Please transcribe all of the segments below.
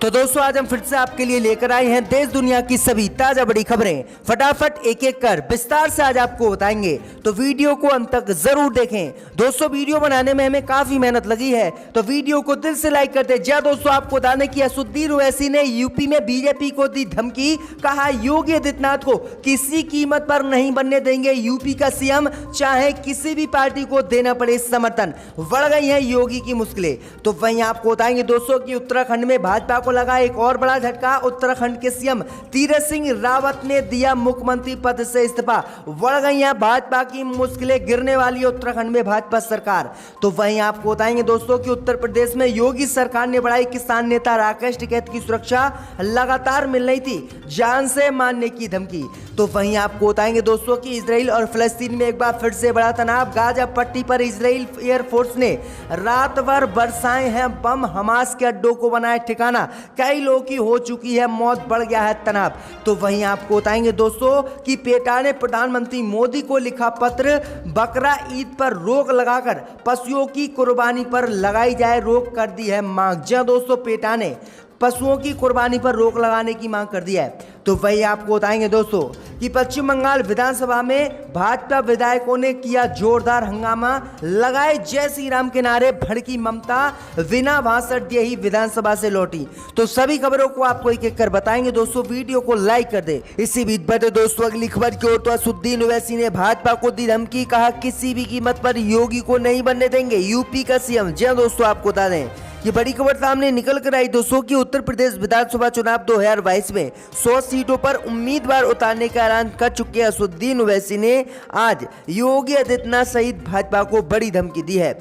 तो दोस्तों आज हम फिर से आपके लिए लेकर आए हैं देश दुनिया की सभी ताजा बड़ी खबरें। फटाफट एक एक कर विस्तार से आज आपको बताएंगे, तो वीडियो को अंत तक जरूर देखें। दोस्तों वीडियो बनाने में हमें काफी मेहनत लगी है, तो वीडियो को दिल से लाइक कर दे। जी दोस्तों, आपको बताने की असदुद्दीन ओवैसी ने यूपी में बीजेपी को दी धमकी, कहा योगी आदित्यनाथ को किसी कीमत पर नहीं बनने देंगे यूपी का सीएम, चाहे किसी भी पार्टी को देना पड़े समर्थन। बढ़ गई है योगी की मुश्किलें। तो वहीं आपको बताएंगे दोस्तों कि उत्तराखंड में भाजपा को लगा एक और बड़ा झटका। उत्तराखंड के सीएम तीरथ सिंह रावत ने दिया मुख्यमंत्री पद से इस्तीफा। बढ़ गई है भाजपा की मुश्किलें, गिरने वाली है उत्तराखंड में भाजपा सरकार। तो वहीं आपको बताएंगे दोस्तों कि उत्तर प्रदेश में योगी सरकार ने बढ़ाई किसान नेता राकेश टिकैत की सुरक्षा, लगातार मिल रही थी जान से मारने की धमकी। तो वहीं आपको बताएंगे दोस्तों कि इजराइल और फिलिस्तीन में एक बार फिर से बड़ा तनाव। गाजा पट्टी पर इजराइल एयरफोर्स ने रात भर बरसाए हैं बम, हमास के अड्डों को बनाया ठिकाना, कई लोगों की हो चुकी है मौत, बढ़ गया है तनाव। तो वहीं आपको बताएंगे दोस्तों कि पेटा ने प्रधानमंत्री मोदी को लिखा पत्र, बकरा ईद पर रोक लगाकर पशुओं की कुर्बानी पर लगाई जाए रोक, कर दी है मांग। जी दोस्तों, पेटा ने पशुओं की कुर्बानी पर रोक लगाने की मांग कर दी है। तो वही आपको बताएंगे दोस्तों कि पश्चिम बंगाल विधानसभा में भाजपा विधायकों ने किया जोरदार हंगामा, लगाए जय श्री राम के नारे, भड़की ममता, बिना भाषण दिए ही विधानसभा से लौटी। तो सभी खबरों को आपको एक एक कर बताएंगे दोस्तों, वीडियो को लाइक कर दे। इसी बीच बढ़ते दोस्तों अगली खबर की ओर। तो असदुद्दीन ओवैसी ने भाजपा को दी धमकी, कहा किसी भी कीमत पर योगी को नहीं बनने देंगे यूपी का सीएम। जी दोस्तों, आपको बता दें ये बड़ी खबर सामने निकल कर आई दोस्तों कि उत्तर प्रदेश विधानसभा चुनाव 2022 में 100 सीटों पर उम्मीदवार उतारने का ऐलान कर चुके असदुद्दीन ओवैसी ने आज योगी आदित्यनाथ सहित भाजपा को बड़ी धमकी दी है।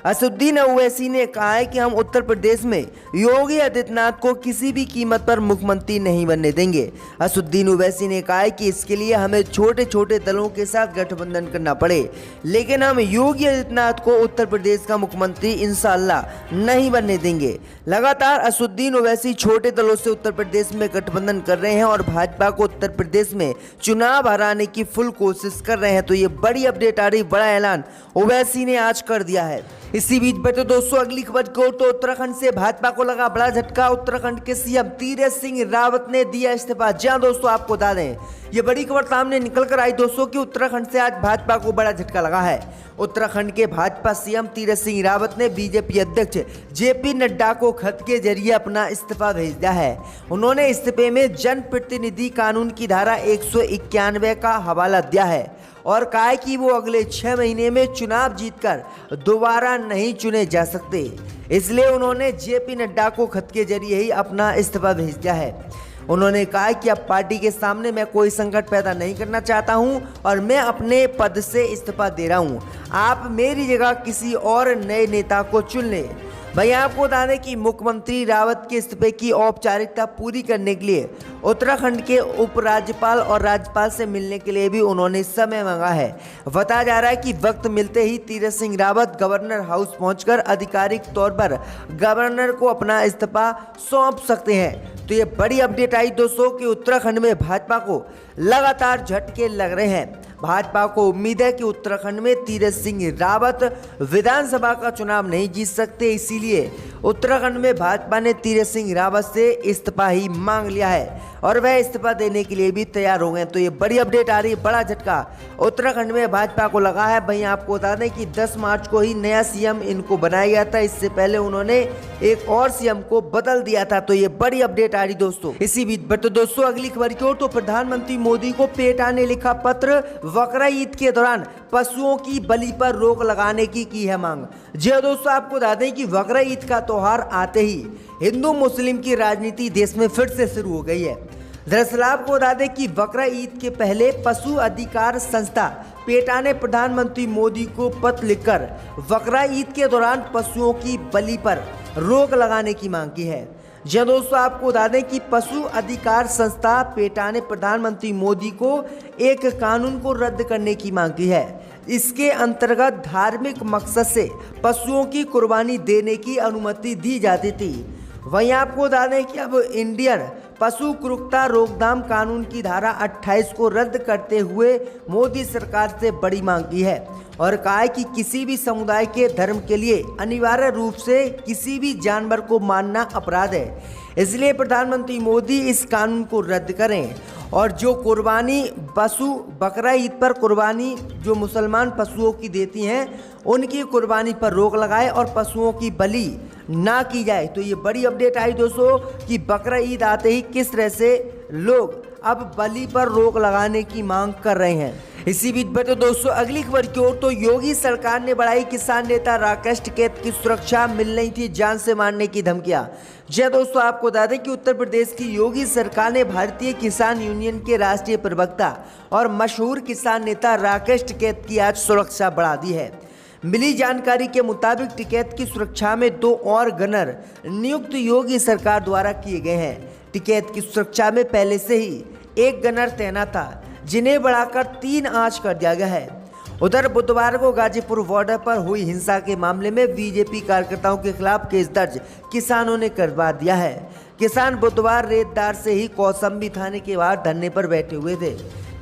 असदुद्दीन ओवैसी ने कहा है कि हम उत्तर प्रदेश में योगी आदित्यनाथ को किसी भी कीमत पर मुख्यमंत्री नहीं बनने देंगे। असदुद्दीन ओवैसी ने कहा है कि इसके लिए हमें छोटे छोटे दलों के साथ गठबंधन करना पड़े, लेकिन हम योगी आदित्यनाथ को उत्तर प्रदेश का मुख्यमंत्री इंशाअल्लाह नहीं बनने देंगे। लगातार असदुद्दीन ओवैसी छोटे दलों से उत्तर प्रदेश में गठबंधन कर रहे हैं और भाजपा को उत्तर प्रदेश में चुनाव हराने की फुल कोशिश कर रहे हैं। तो ये बड़ी अपडेट आ रही, बड़ा ऐलान ओवैसी ने आज कर दिया है। इसी बीच बैठे दोस्तों अगली खबर को, तो उत्तराखंड से भाजपा को लगा बड़ा झटका। उत्तराखंड के सीएम तीरथ सिंह रावत ने दिया इस्तीफा। जहां दोस्तों आपको बता दें ये बड़ी खबर सामने निकल कर आई दोस्तों कि उत्तराखंड से आज भाजपा को बड़ा झटका लगा है। उत्तराखंड के भाजपा सीएम तीरथ सिंह रावत ने बीजेपी अध्यक्ष जेपी नड्डा को खत के जरिए अपना इस्तीफा भेज दिया है। उन्होंने इस्तीफे में जनप्रतिनिधि कानून की धारा 191 का हवाला दिया है और कहा है कि वो अगले 6 महीने में चुनाव जीतकर दोबारा नहीं चुने जा सकते। इसलिए उन्होंने जेपी नड्डा को खत के जरिए ही अपना इस्तीफा भेज दिया है। उन्होंने कहा कि अब पार्टी के सामने मैं कोई संकट पैदा नहीं करना चाहता हूं और मैं अपने पद से इस्तीफा दे रहा हूं। आप मेरी जगह किसी और नए नेता को चुन लें। भैया आपको बता दें कि मुख्यमंत्री रावत के इस्तीफे की औपचारिकता पूरी करने के लिए उत्तराखंड के उपराज्यपाल और राज्यपाल से मिलने के लिए भी उन्होंने समय मांगा है। बताया जा रहा है कि वक्त मिलते ही तीरथ सिंह रावत गवर्नर हाउस पहुंचकर आधिकारिक तौर पर गवर्नर को अपना इस्तीफा सौंप सकते हैं। तो ये बड़ी अपडेट आई दोस्तों कि उत्तराखंड में भाजपा को लगातार झटके लग रहे हैं। भाजपा को उम्मीद है कि उत्तराखंड में तीरथ सिंह रावत विधानसभा का चुनाव नहीं जीत सकते, इसीलिए उत्तराखंड में भाजपा ने तीरथ सिंह रावत से इस्तीफा ही मांग लिया है और वह इस्तीफा देने के लिए भी तैयार हो गए। तो ये बड़ी अपडेट आ रही है, बड़ा झटका उत्तराखंड में भाजपा को लगा है। वहीं आपको बता दें कि 10 मार्च को ही नया सीएम इनको बनाया गया था, इससे पहले उन्होंने एक और सीएम को बदल दिया था। तो ये बड़ी अपडेट आ रही दोस्तों। इसी बीच बट दोस्तों अगली खबर की ओर, तो प्रधानमंत्री मोदी को पेटा ने लिखा पत्र, बकरा ईद के दौरान पशुओं की बलि पर रोक लगाने की है मांग। जी दोस्तों, आपको बता दें कि बकरा ईद का त्योहार आते ही हिंदू मुस्लिम की राजनीति देश में फिर से शुरू हो गई है। दरअसल आपको बता दें कि बकरा ईद के पहले पशु अधिकार संस्था पेटा ने प्रधानमंत्री मोदी को पत्र लिखकर बकरा ईद के दौरान पशुओं की बलि पर रोक लगाने की मांग की है। जी दोस्तों, आपको बता दें कि पशु अधिकार संस्था पेटा ने प्रधानमंत्री मोदी को एक कानून को रद्द करने की मांग की है। इसके अंतर्गत धार्मिक मकसद से पशुओं की कुर्बानी देने की अनुमति दी जाती थी। वहीं आपको बता दें कि अब इंडियन पशु क्रूरता रोकथाम कानून की धारा 28 को रद्द करते हुए मोदी सरकार से बड़ी मांग की है और कहा है कि किसी भी समुदाय के धर्म के लिए अनिवार्य रूप से किसी भी जानवर को मारना अपराध है। इसलिए प्रधानमंत्री मोदी इस कानून को रद्द करें और जो कुर्बानी पशु बकरा ईद पर कुर्बानी जो मुसलमान पशुओं की देती हैं उनकी कुर्बानी पर रोक लगाए और पशुओं की बलि ना की जाए। तो ये बड़ी अपडेट आई दोस्तों कि बकरा ईद आते ही किस तरह से लोग अब बलि पर रोक लगाने की मांग कर रहे हैं। इसी बीच में तो दोस्तों अगली खबर की ओर, तो योगी सरकार ने बढ़ाई किसान नेता राकेश टिकैत की सुरक्षा, मिल रही थी जान से मारने की धमकियां। जी दोस्तों, आपको बता दें कि उत्तर प्रदेश की योगी सरकार ने भारतीय किसान यूनियन के राष्ट्रीय प्रवक्ता और मशहूर किसान नेता राकेश टिकैत की आज सुरक्षा बढ़ा दी है। मिली जानकारी के मुताबिक टिकैत की सुरक्षा में 2 और गनर नियुक्त योगी सरकार द्वारा किए गए हैं। टिकैत की सुरक्षा में पहले से ही 1 गनर तैनात था, जिन्हें बढ़ाकर 3 आज कर दिया गया है। उधर बुधवार को गाजीपुर बॉर्डर पर हुई हिंसा के मामले में बीजेपी कार्यकर्ताओं के खिलाफ केस दर्ज किसानों ने करवा दिया है। किसान बुधवार रेतदार से ही कौसंबी थाने के बाहर धरने पर बैठे हुए थे।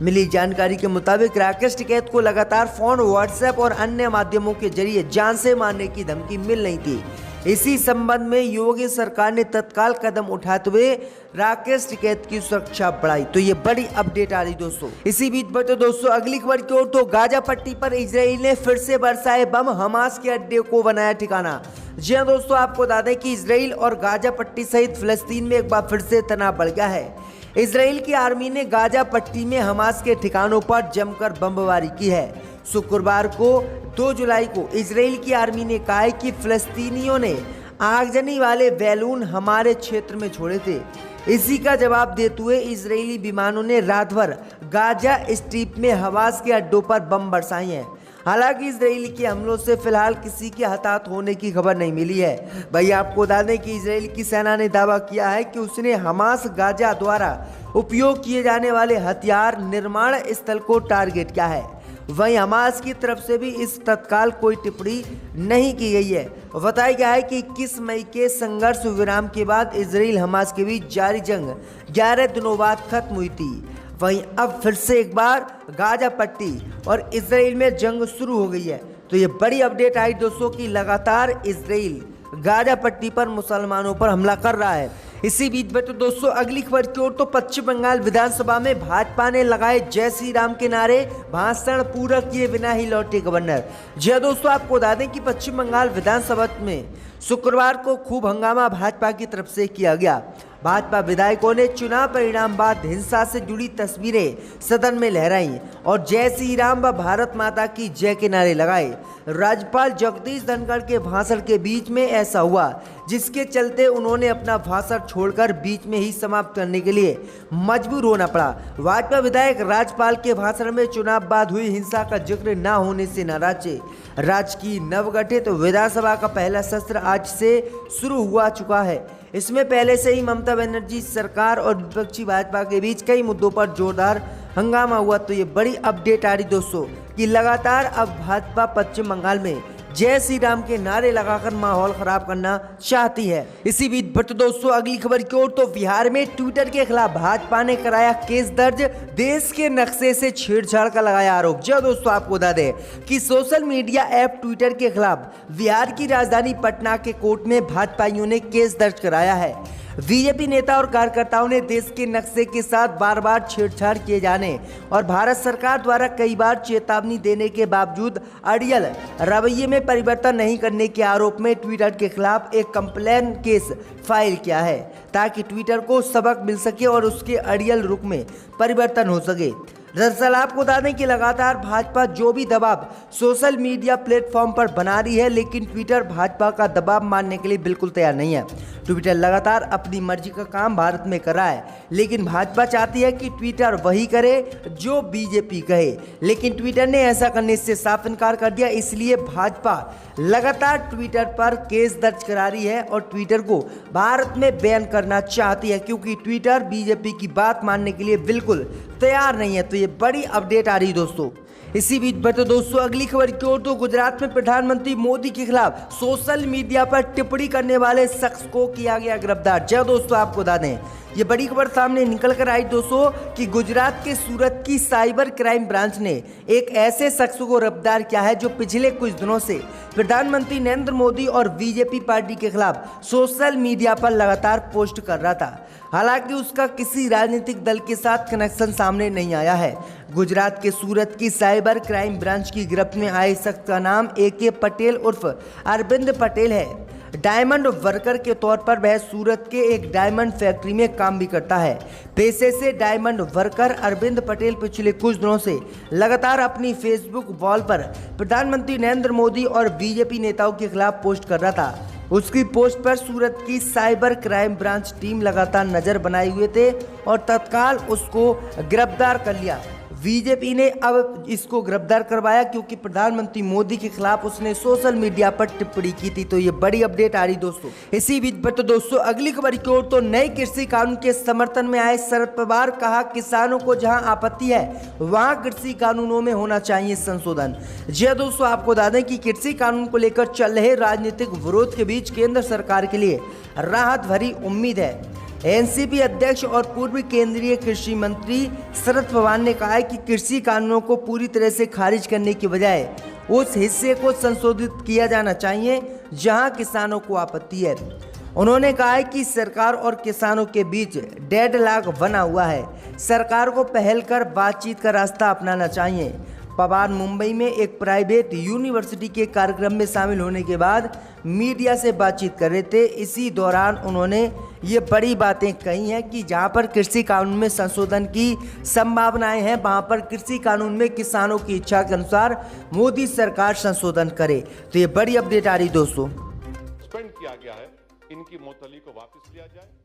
मिली जानकारी के मुताबिक राकेश टिकैत को लगातार फोन, व्हाट्सएप और अन्य माध्यमों के जरिए जान से मारने की धमकी मिल रही थी। इसी संबंध में योगी सरकार ने तत्काल कदम उठाते हुए राकेश टिकैत की सुरक्षा बढ़ाई। तो ये बड़ी अपडेट आ रही दोस्तों। इसी बीच में तो दोस्तों अगली खबर की ओर, तो गाजा पट्टी पर इजराइल ने फिर से बरसाए बम, हमास के अड्डे को बनाया ठिकाना। जी हाँ दोस्तों, आपको बता दें कि इजराइल और गाजा पट्टी सहित फिलिस्तीन में एक बार फिर से तनाव बढ़ गया है। इजराइल की आर्मी ने गाजा पट्टी में हमास के ठिकानों पर जमकर बमबारी की है। शुक्रवार को 2 जुलाई को इजराइल की आर्मी ने कहा है कि फिलिस्तीनियों ने आगजनी वाले बैलून हमारे क्षेत्र में छोड़े थे। इसी का जवाब देते हुए इजरायली विमानों ने रात भर गाजा स्ट्रिप में हमास के अड्डों पर बम बरसाए हैं। हालांकि इजरायली के हमलों से फिलहाल किसी के हताहत होने की खबर नहीं मिली है। भाई आपको बता दें कि इजरायल की सेना ने दावा किया है कि उसने हमास गाजा द्वारा उपयोग किए जाने वाले हथियार निर्माण स्थल को टारगेट किया है। वहीं हमास की तरफ से भी इस तत्काल कोई टिप्पणी नहीं की गई है। बताया गया है कि 21 मई के संघर्ष विराम के बाद इजराइल हमास के बीच जारी जंग 11 दिनों बाद खत्म हुई थी। वहीं अब फिर से एक बार गाजा पट्टी और इजराइल में जंग शुरू हो गई है। तो ये बड़ी अपडेट आई दोस्तों कि लगातार इजराइल गाजा पट्टी पर मुसलमानों पर हमला कर रहा है। इसी बीच में तो दोस्तों अगली खबर की ओर, तो पश्चिम बंगाल विधानसभा में भाजपा ने लगाए जय श्री राम के नारे, भाषण पूरा किए बिना ही लौटे गवर्नर। जी दोस्तों, आपको बता दें कि पश्चिम बंगाल विधानसभा में शुक्रवार को खूब हंगामा भाजपा की तरफ से किया गया। भाजपा विधायकों ने चुनाव परिणाम बाद हिंसा से जुड़ी तस्वीरें सदन में लहराई और जय श्री राम व भारत माता की जय के नारे लगाए। राज्यपाल जगदीश धनखड़ के भाषण के बीच में ऐसा हुआ, जिसके चलते उन्होंने अपना भाषण छोड़कर बीच में ही समाप्त करने के लिए मजबूर होना पड़ा। भाजपा विधायक राज्यपाल के भाषण में चुनाव बाद हुई हिंसा का जिक्र न होने से नाराज थे। राज्य की नवगठित विधानसभा का पहला सत्र आज से शुरू हुआ चुका है। इसमें पहले से ही ममता बनर्जी सरकार और विपक्षी भाजपा के बीच कई मुद्दों पर जोरदार हंगामा हुआ। तो ये बड़ी अपडेट आ रही दोस्तों कि लगातार अब भाजपा पश्चिम बंगाल में जय श्री राम के नारे लगाकर माहौल खराब करना चाहती है। इसी बीच बट दोस्तों अगली खबर की ओर, तो बिहार में ट्विटर के खिलाफ भाजपा ने कराया केस दर्ज, देश के नक्शे से छेड़छाड़ का लगाया आरोप। जो दोस्तों आपको बता दें कि सोशल मीडिया ऐप ट्विटर के खिलाफ बिहार की राजधानी पटना के कोर्ट में भाजपाइयों ने केस दर्ज कराया है। बीजेपी नेता और कार्यकर्ताओं ने देश के नक्शे के साथ बार बार छेड़छाड़ किए जाने और भारत सरकार द्वारा कई बार चेतावनी देने के बावजूद अड़ियल रवैये में परिवर्तन नहीं करने के आरोप में ट्विटर के खिलाफ एक कंप्लेन केस फाइल किया है, ताकि ट्विटर को सबक मिल सके और उसके अड़ियल रुख में परिवर्तन हो सके। दरअसल आपको बता दें कि लगातार भाजपा जो भी दबाव सोशल मीडिया प्लेटफॉर्म पर बना रही है, लेकिन ट्विटर भाजपा का दबाव मानने के लिए बिल्कुल तैयार नहीं है। ट्विटर लगातार अपनी मर्जी का काम भारत में कर रहा है, लेकिन भाजपा चाहती है कि ट्विटर वही करे जो बीजेपी कहे, लेकिन ट्विटर ने ऐसा करने से साफ इनकार कर दिया। इसलिए भाजपा लगातार ट्विटर पर केस दर्ज करा रही है और ट्विटर को भारत में बैन करना चाहती है, क्योंकि ट्विटर बीजेपी की बात मानने के लिए बिल्कुल तैयार नहीं है। तो ये बड़ी अपडेट आ रही है दोस्तों। इसी बीच बढ़ते दोस्तों अगली खबर की ओर, तो गुजरात में प्रधानमंत्री मोदी के खिलाफ सोशल मीडिया पर टिप्पणी करने वाले शख्स को किया गया गिरफ्तार। जय दोस्तों, आपको बता दें ये बड़ी खबर सामने निकल कर आई दोस्तों कि गुजरात के सूरत की साइबर क्राइम ब्रांच ने एक ऐसे शख्स को गिरफ्तार किया है जो पिछले कुछ दिनों से प्रधानमंत्री नरेंद्र मोदी और बीजेपी पार्टी के खिलाफ सोशल मीडिया पर लगातार पोस्ट कर रहा था। हालांकि उसका किसी राजनीतिक दल के साथ कनेक्शन सामने नहीं आया है। गुजरात के सूरत की साइबर क्राइम ब्रांच की गिरफ्त में आए शख्स का नाम AK पटेल उर्फ अरविंद पटेल है। डायमंड वर्कर के तौर पर वह सूरत के एक डायमंड फैक्ट्री में काम भी करता है। पेशे से डायमंड वर्कर अरविंद पटेल पिछले कुछ दिनों से लगातार अपनी फेसबुक वॉल पर प्रधानमंत्री नरेंद्र मोदी और बीजेपी नेताओं के खिलाफ पोस्ट कर रहा था। उसकी पोस्ट पर सूरत की साइबर क्राइम ब्रांच टीम लगातार नजर बनाए हुए थे और तत्काल उसको गिरफ्तार कर लिया। बीजेपी ने अब इसको गिरफ्तार करवाया क्योंकि प्रधानमंत्री मोदी के खिलाफ उसने सोशल मीडिया पर टिप्पणी की थी। तो ये बड़ी अपडेट आ रही दोस्तों। इसी बीच पर तो दोस्तों अगली खबर की ओर, तो नए कृषि कानून के समर्थन में आए शरद पवार, कहा किसानों को जहां आपत्ति है वहां कृषि कानूनों में होना चाहिए संशोधन। जी दोस्तों, आपको बता दें कि कृषि कानून को लेकर चल रहे राजनीतिक विरोध के बीच केंद्र सरकार के लिए राहत भरी उम्मीद है। एनसीपी अध्यक्ष और पूर्व केंद्रीय कृषि मंत्री शरद पवार ने कहा है कि कृषि कानूनों को पूरी तरह से खारिज करने की बजाय उस हिस्से को संशोधित किया जाना चाहिए जहां किसानों को आपत्ति है। उन्होंने कहा है कि सरकार और किसानों के बीच डेडलॉक बना हुआ है। सरकार को पहल कर बातचीत का रास्ता अपनाना चाहिए। पवार मुंबई में एक प्राइवेट यूनिवर्सिटी के कार्यक्रम में शामिल होने के बाद मीडिया से बातचीत कर रहे थे। इसी दौरान उन्होंने ये बड़ी बातें कही हैं कि जहां पर कृषि कानून में संशोधन की संभावनाएं हैं वहां पर कृषि कानून में किसानों की इच्छा के अनुसार मोदी सरकार संशोधन करे। तो ये बड़ी अपडेट आ रही दोस्तों। सस्पेंड किया गया है, इनकी मुअत्तली को वापस लिया जाए।